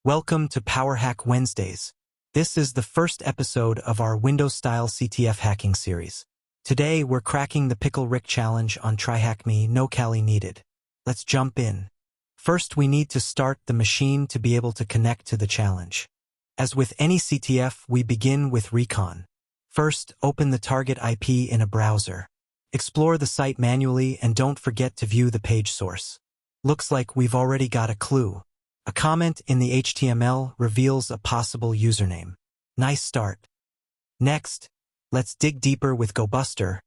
Welcome to PowerHack Wednesdays. This is the first episode of our Windows-style CTF hacking series. Today, we're cracking the Pickle Rick challenge on TryHackMe, no Kali needed. Let's jump in. First, we need to start the machine to be able to connect to the challenge. As with any CTF, we begin with recon. First, open the target IP in a browser. Explore the site manually and don't forget to view the page source. Looks like we've already got a clue. A comment in the HTML reveals a possible username. Nice start. Next, let's dig deeper with Gobuster,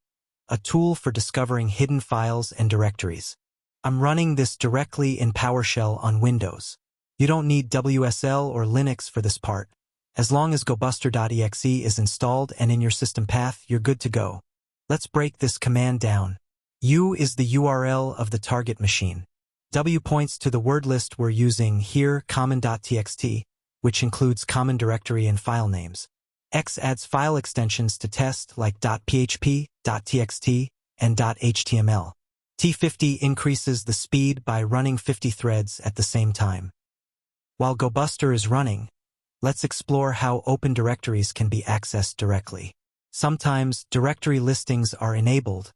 a tool for discovering hidden files and directories. I'm running this directly in PowerShell on Windows. You don't need WSL or Linux for this part. As long as Gobuster.exe is installed and in your system path, you're good to go. Let's break this command down. U is the URL of the target machine. W points to the word list we're using here, common.txt, which includes common directory and file names. X adds file extensions to test like .php, .txt, and .html. T50 increases the speed by running 50 threads at the same time. While Gobuster is running, let's explore how open directories can be accessed directly. Sometimes directory listings are enabled,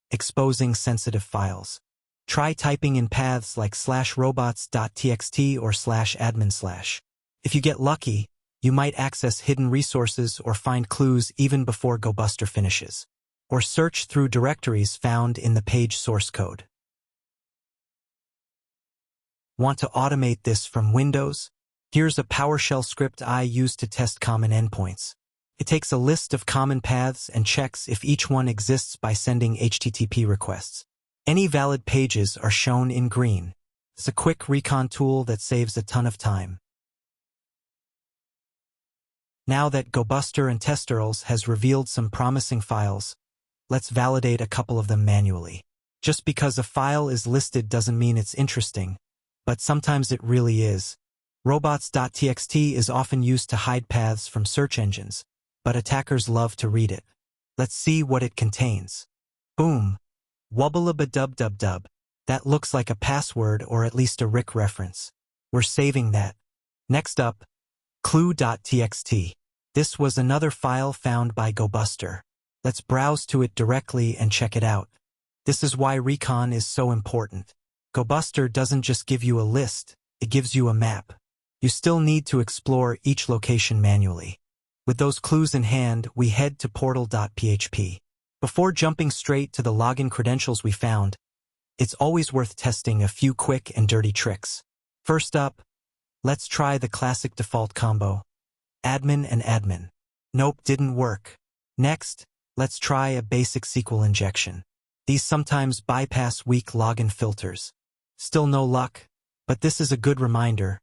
exposing sensitive files. Try typing in paths like /robots.txt or /admin/. If you get lucky, you might access hidden resources or find clues even before Gobuster finishes. Or search through directories found in the page source code. Want to automate this from Windows? Here's a PowerShell script I use to test common endpoints. It takes a list of common paths and checks if each one exists by sending HTTP requests. Any valid pages are shown in green. It's a quick recon tool that saves a ton of time. Now that Gobuster and TestEarls has revealed some promising files, let's validate a couple of them manually. Just because a file is listed doesn't mean it's interesting, but sometimes it really is. Robots.txt is often used to hide paths from search engines, but attackers love to read it. Let's see what it contains. Boom! Wubbalabadubdubdub. That looks like a password or at least a Rick reference. We're saving that. Next up, clue.txt. This was another file found by Gobuster. Let's browse to it directly and check it out. This is why recon is so important. Gobuster doesn't just give you a list, it gives you a map. You still need to explore each location manually. With those clues in hand, we head to portal.php. Before jumping straight to the login credentials we found, it's always worth testing a few quick and dirty tricks. First up, let's try the classic default combo. Admin and admin. Nope, didn't work. Next, let's try a basic SQL injection. These sometimes bypass weak login filters. Still no luck, but this is a good reminder.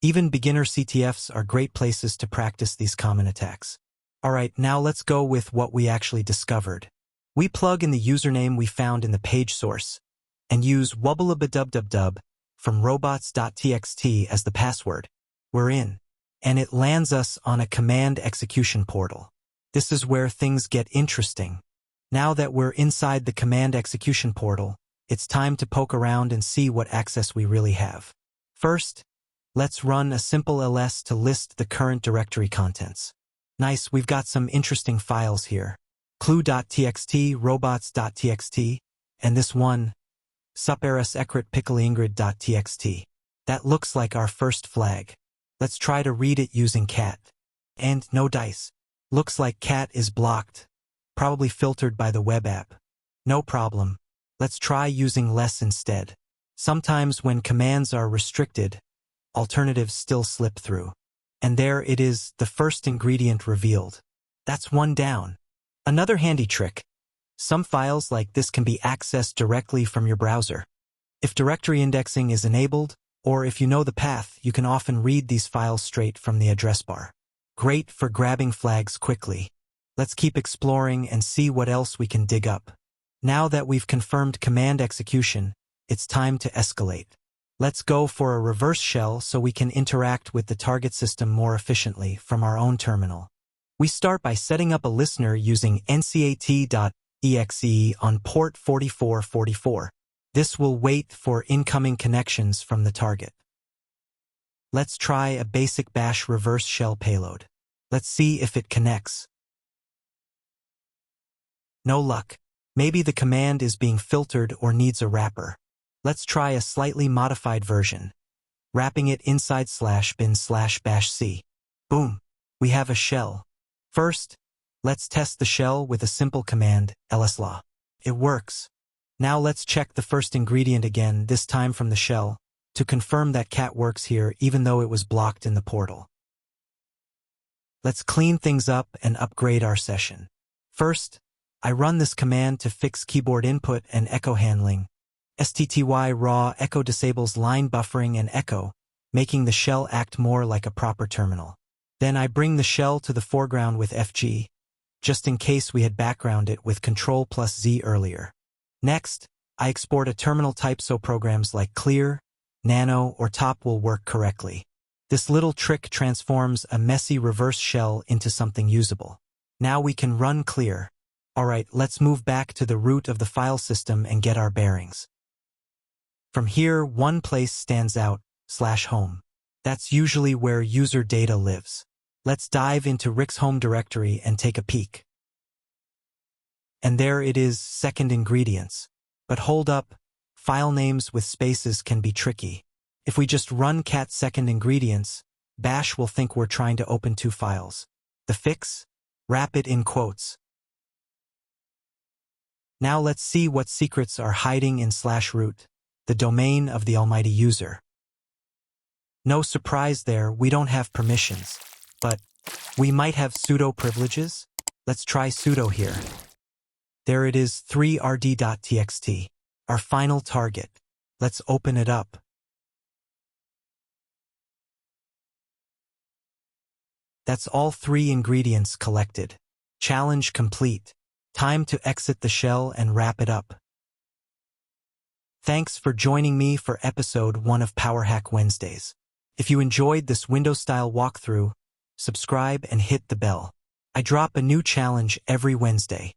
Even beginner CTFs are great places to practice these common attacks. Alright, now let's go with what we actually discovered. We plug in the username we found in the page source and use wubbalabadubdubdub from robots.txt as the password. We're in, and it lands us on a command execution portal. This is where things get interesting. Now that we're inside the command execution portal, it's time to poke around and see what access we really have. First, let's run a simple ls to list the current directory contents. Nice, we've got some interesting files here. Clue.txt, robots.txt, and this one, superas-ekrit-pickleingrid.txt. That looks like our first flag. Let's try to read it using cat. And no dice. Looks like cat is blocked. Probably filtered by the web app. No problem. Let's try using less instead. Sometimes when commands are restricted, alternatives still slip through. And there it is, the first ingredient revealed. That's one down. Another handy trick. Some files like this can be accessed directly from your browser. If directory indexing is enabled, or if you know the path, you can often read these files straight from the address bar. Great for grabbing flags quickly. Let's keep exploring and see what else we can dig up. Now that we've confirmed command execution, it's time to escalate. Let's go for a reverse shell so we can interact with the target system more efficiently from our own terminal. We start by setting up a listener using ncat.exe on port 4444. This will wait for incoming connections from the target. Let's try a basic bash reverse shell payload. Let's see if it connects. No luck. Maybe the command is being filtered or needs a wrapper. Let's try a slightly modified version, wrapping it inside /bin/bash-c. Boom! We have a shell. First, let's test the shell with a simple command, lslaw. It works. Now let's check the first ingredient again, this time from the shell, to confirm that cat works here even though it was blocked in the portal. Let's clean things up and upgrade our session. First, I run this command to fix keyboard input and echo handling. stty raw echo disables line buffering and echo, making the shell act more like a proper terminal. Then I bring the shell to the foreground with fg, just in case we had background it with Ctrl+Z earlier. Next, I export a terminal type so programs like clear, nano, or top will work correctly. This little trick transforms a messy reverse shell into something usable. Now we can run clear. Alright, let's move back to the root of the file system and get our bearings. From here, one place stands out, /home. That's usually where user data lives. Let's dive into Rick's home directory and take a peek. And there it is, second ingredients. But hold up, file names with spaces can be tricky. If we just run cat second ingredients, Bash will think we're trying to open two files. The fix? Wrap it in quotes. Now let's see what secrets are hiding in /root, the domain of the almighty user. No surprise there, we don't have permissions. But we might have sudo privileges? Let's try sudo here. There it is, 3rd.txt, our final target. Let's open it up. That's all 3 ingredients collected. Challenge complete. Time to exit the shell and wrap it up. Thanks for joining me for episode 1 of PowerHack Wednesdays. If you enjoyed this Windows-style walkthrough, subscribe and hit the bell. I drop a new challenge every Wednesday.